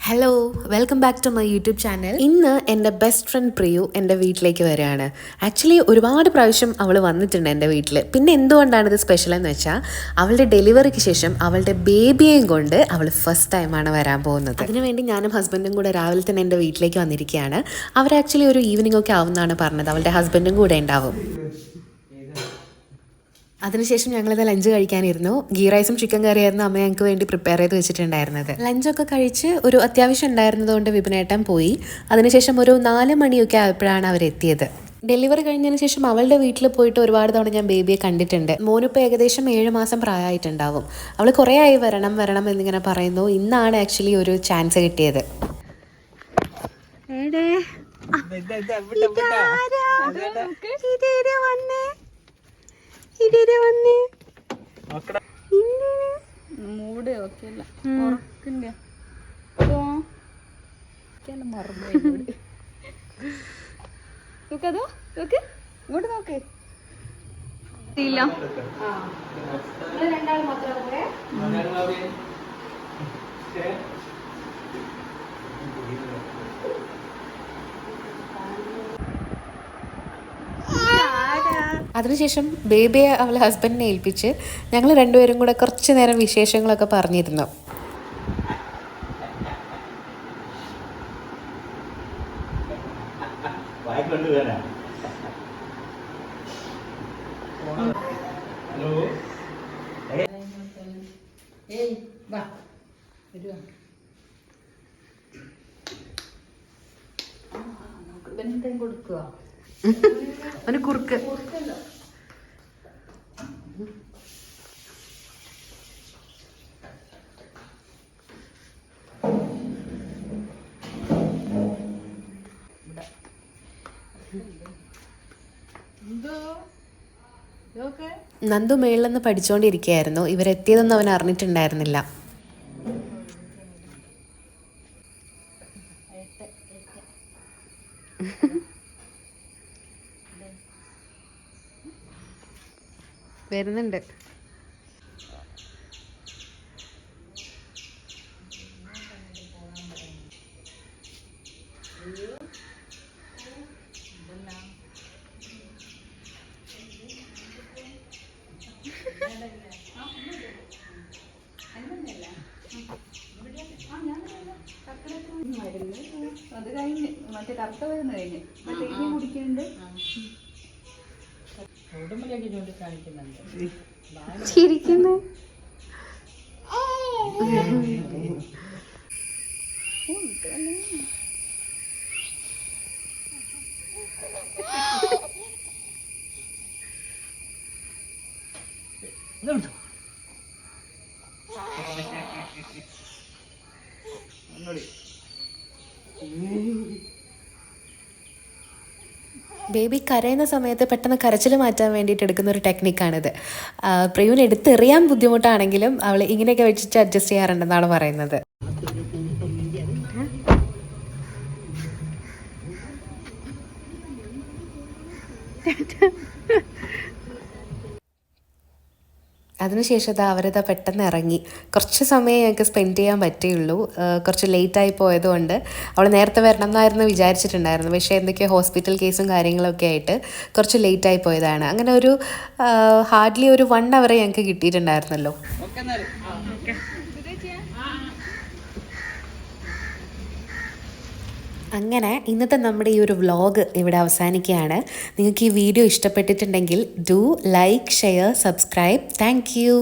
Hello, welcome back to my YouTube channel. ഇന്ന് എൻ്റെ best friend പ്രിയു എൻ്റെ വീട്ടിലേക്ക് വരികയാണ്. ആക്ച്വലി ഒരുപാട് പ്രാവശ്യം അവൾ വന്നിട്ടുണ്ട് എൻ്റെ വീട്ടിൽ. പിന്നെ എന്തുകൊണ്ടാണ് ഇത് സ്പെഷ്യൽ എന്ന് വെച്ചാൽ, അവളുടെ ഡെലിവറിക്ക് ശേഷം അവളുടെ ബേബിയെയും കൊണ്ട് അവൾ ഫസ്റ്റ് ടൈമാണ് വരാൻ പോകുന്നത്. അതിനുവേണ്ടി ഞാനും ഹസ്ബൻഡും കൂടെ രാവിലെ തന്നെ എൻ്റെ വീട്ടിലേക്ക് വന്നിരിക്കുകയാണ്. അവർ ആക്ച്വലി ഒരു ഈവനിങ് ഒക്കെ ആവുമെന്നാണ് പറഞ്ഞത്. അവളുടെ ഹസ്ബൻഡും കൂടെ ഉണ്ടാവും. അതിനുശേഷം ഞങ്ങളിത് ലഞ്ച് കഴിക്കാനിരുന്നു. ഗീ റൈസും ചിക്കൻ കറിയായിരുന്നു അമ്മ ഞങ്ങൾക്ക് വേണ്ടി പ്രിപ്പയർ ചെയ്ത് വെച്ചിട്ടുണ്ടായിരുന്നത്. ലഞ്ചൊക്കെ കഴിച്ച് ഒരു അത്യാവശ്യം ഉണ്ടായിരുന്നതുകൊണ്ട് വിപിനേട്ടൻ പോയി. അതിനുശേഷം ഒരു 4 മണിയൊക്കെ ആയപ്പോഴാണ് അവരെത്തിയത്. ഡെലിവറി കഴിഞ്ഞതിന് ശേഷം അവളുടെ വീട്ടിൽ പോയിട്ട് ഒരുപാട് തവണ ഞാൻ ബേബിയെ കണ്ടിട്ടുണ്ട്. മോനിപ്പോൾ ഏകദേശം 7 മാസം പ്രായമായിട്ടുണ്ടാവും. അവൾ കുറേ ആയി വരണം വരണം എന്നിങ്ങനെ പറയുന്നു. ഇന്നാണ് ആക്ച്വലി ഒരു ചാൻസ് കിട്ടിയത്. മൂഡ് ഓക്കെയല്ല ഉറക്കില്ല നോക്കതോ നോക്ക് ഇങ്ങോട്ട് നോക്ക് ഇല്ല അതിനുശേഷം ബേബിയെ അവൾ ഹസ്ബൻഡിനെ ഏൽപ്പിച്ച് ഞങ്ങൾ രണ്ടുപേരും കൂടെ കുറച്ച് നേരം വിശേഷങ്ങളൊക്കെ പറഞ്ഞിരുന്നു. കൊടുക്കുക ഒരു കുറുക്ക് നന്ദു മേളിൽ നിന്ന് പഠിച്ചുകൊണ്ടിരിക്കുകയായിരുന്നു. ഇവരെത്തിയതൊന്നും അവൻ അറിഞ്ഞിട്ടുണ്ടായിരുന്നില്ല. വരുന്നുണ്ട്. അത് കഴിഞ്ഞ് മറ്റേ കറുത്ത വരുന്ന കഴിഞ്ഞ് മറ്റേ ഇനി കുടിക്കുന്നുണ്ട്. ചിരിക്കുന്നു. ബേബി കരയുന്ന സമയത്ത് പെട്ടെന്ന് കരച്ചിൽ മാറ്റാൻ വേണ്ടിയിട്ട് എടുക്കുന്ന ഒരു ടെക്നിക്കാണിത്. പ്രിയുവിന് എടുത്തെറിയാൻ ബുദ്ധിമുട്ടാണെങ്കിലും അവൾ ഇങ്ങനെയൊക്കെ വെച്ചിട്ട് അഡ്ജസ്റ്റ് ചെയ്യാറുണ്ടെന്നാണ് പറയുന്നത്. അതിനുശേഷം അവരിതാ പെട്ടെന്ന് ഇറങ്ങി. കുറച്ച് സമയം ഞങ്ങൾക്ക് സ്പെൻഡ് ചെയ്യാൻ പറ്റുകയുള്ളൂ. കുറച്ച് ലേറ്റായി പോയതുകൊണ്ട് അവൾ നേരത്തെ വരണം എന്നായിരുന്നു വിചാരിച്ചിട്ടുണ്ടായിരുന്നു. പക്ഷേ എന്തൊക്കെയോ ഹോസ്പിറ്റൽ കേസും കാര്യങ്ങളൊക്കെ ആയിട്ട് കുറച്ച് ലേറ്റായി പോയതാണ്. അങ്ങനെ ഒരു ഹാർഡ്ലി ഒരു 1 അവർ ഞങ്ങൾക്ക് കിട്ടിയിട്ടുണ്ടായിരുന്നല്ലോ. അങ്ങനെ ഇന്നത്തെ നമ്മുടെ ഈ ഒരു വ്ളോഗ് ഇവിടെ അവസാനിക്കുകയാണ്. നിങ്ങൾക്ക് ഈ വീഡിയോ ഇഷ്ടപ്പെട്ടിട്ടുണ്ടെങ്കിൽ do like, share, subscribe. Thank you.